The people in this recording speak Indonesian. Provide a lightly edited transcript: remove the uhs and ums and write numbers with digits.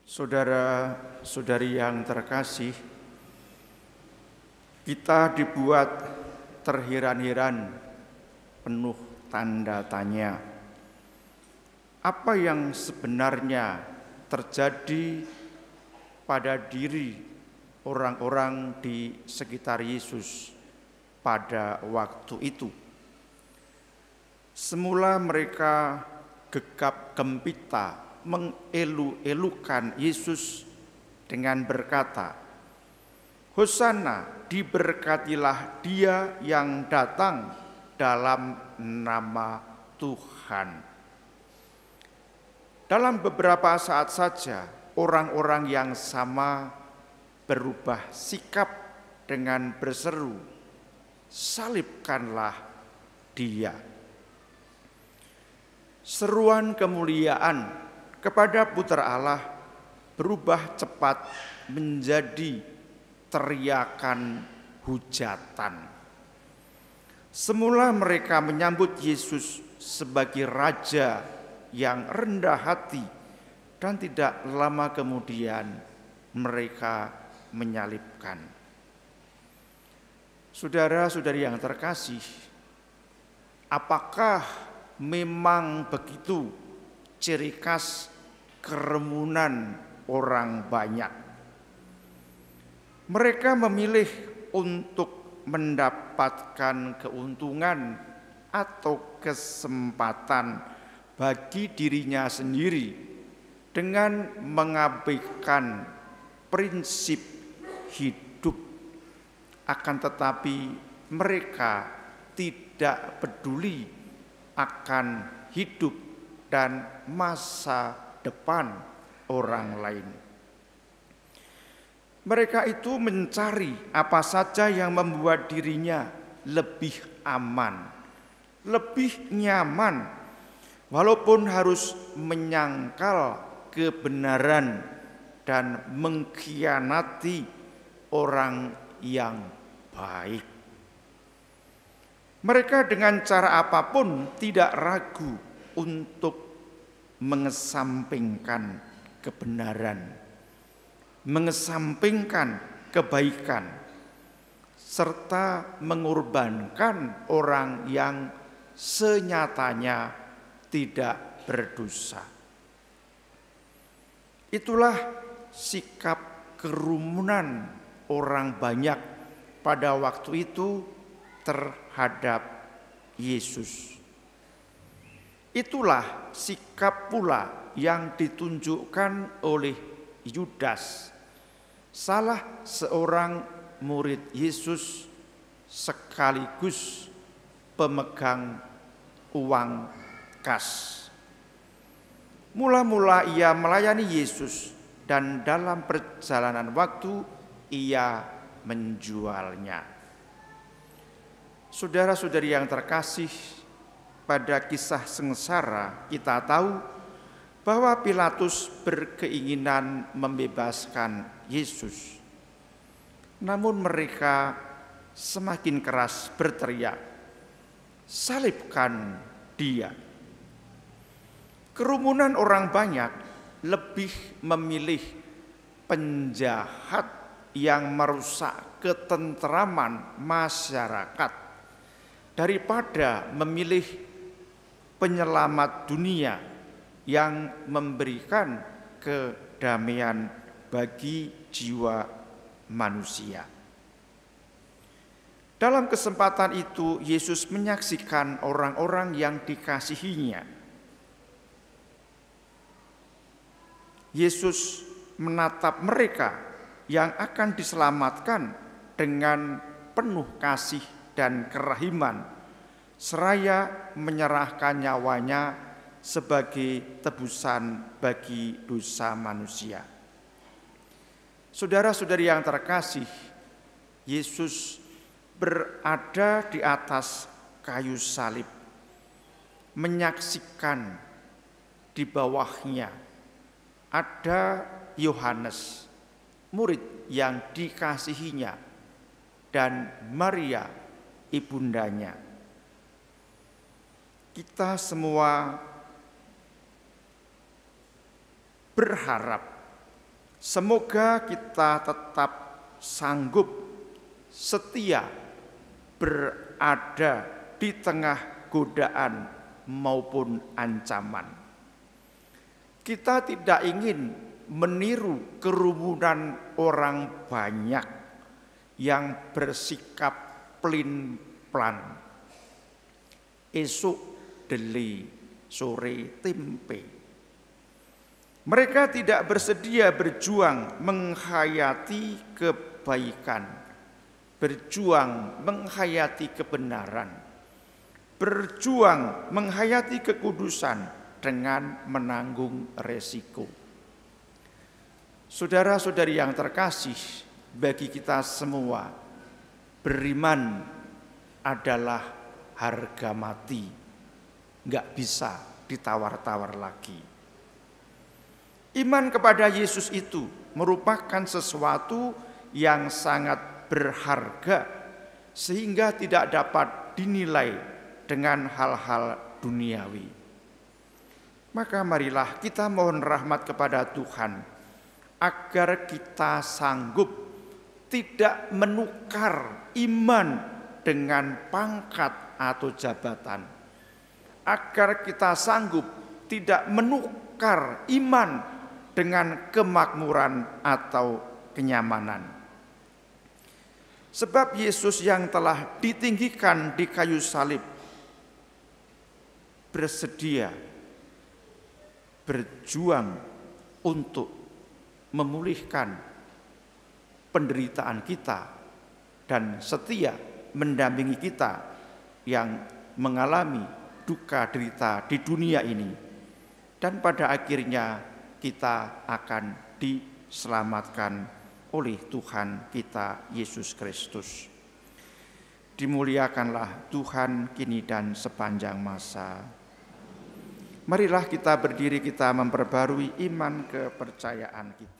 Saudara-saudari yang terkasih, kita dibuat terheran-heran, penuh tanda tanya. Apa yang sebenarnya terjadi pada diri orang-orang di sekitar Yesus pada waktu itu? Semula mereka gegap gempita mengelu-elukan Yesus dengan berkata, "Hosana, diberkatilah Dia yang datang dalam nama Tuhan." Dalam beberapa saat saja, orang-orang yang sama berubah sikap dengan berseru, "Salibkanlah Dia." Seruan kemuliaan kepada Putra Allah berubah cepat menjadi teriakan hujatan. Semula mereka menyambut Yesus sebagai Raja yang rendah hati, dan tidak lama kemudian mereka menyalibkan. Saudara-saudari yang terkasih, apakah memang begitu ciri khas kerumunan orang banyak? Mereka memilih untuk mendapatkan keuntungan atau kesempatan bagi dirinya sendiri dengan mengabaikan prinsip hidup. Akan tetapi mereka tidak peduli akan hidup dan masa depan orang lain. Mereka itu mencari apa saja yang membuat dirinya lebih aman, lebih nyaman, walaupun harus menyangkal kebenaran dan mengkhianati orang yang baik. Mereka dengan cara apapun tidak ragu untuk mengesampingkan kebenaran, mengesampingkan kebaikan, serta mengorbankan orang yang senyatanya tidak berdosa. Itulah sikap kerumunan orang banyak pada waktu itu terhadap Yesus. Itulah sikap pula yang ditunjukkan oleh Yudas, salah seorang murid Yesus sekaligus pemegang uang kas. Mula-mula ia melayani Yesus, dan dalam perjalanan waktu ia menjualnya. Saudara-saudari yang terkasih, pada kisah sengsara kita tahu bahwa Pilatus berkeinginan membebaskan Yesus. Namun mereka semakin keras berteriak, "Salibkan Dia." Kerumunan orang banyak lebih memilih penjahat yang merusak ketentraman masyarakat daripada memilih penyelamat dunia yang memberikan kedamaian bagi jiwa manusia. Dalam kesempatan itu, Yesus menyaksikan orang-orang yang dikasihinya. Yesus menatap mereka yang akan diselamatkan dengan penuh kasih dan kerahiman, seraya menyerahkan nyawanya sebagai tebusan bagi dosa manusia. Saudara-saudari yang terkasih, Yesus berada di atas kayu salib, menyaksikan di bawahnya ada Yohanes, murid yang dikasihinya, dan Maria, ibundanya. Kita semua berharap Semoga kita tetap sanggup setia berada di tengah godaan maupun ancaman. Kita tidak ingin meniru kerumunan orang banyak yang bersikap plin-plan. Esuk deli, sore tempe. Mereka tidak bersedia berjuang menghayati kebaikan, berjuang menghayati kebenaran, berjuang menghayati kekudusan dengan menanggung resiko. Saudara-saudari yang terkasih, bagi kita semua, beriman adalah harga mati, nggak bisa ditawar-tawar lagi. Iman kepada Yesus itu merupakan sesuatu yang sangat berharga sehingga tidak dapat dinilai dengan hal-hal duniawi. Maka marilah kita mohon rahmat kepada Tuhan agar kita sanggup tidak menukar iman dengan pangkat atau jabatan, agar kita sanggup tidak menukar iman dengan kemakmuran atau kenyamanan. Sebab Yesus yang telah ditinggikan di kayu salib bersedia berjuang untuk memulihkan penderitaan kita dan setia mendampingi kita yang mengalami duka derita di dunia ini, dan pada akhirnya kita akan diselamatkan oleh Tuhan kita Yesus Kristus. Dimuliakanlah Tuhan kini dan sepanjang masa. Marilah kita berdiri, kita memperbarui iman kepercayaan kita.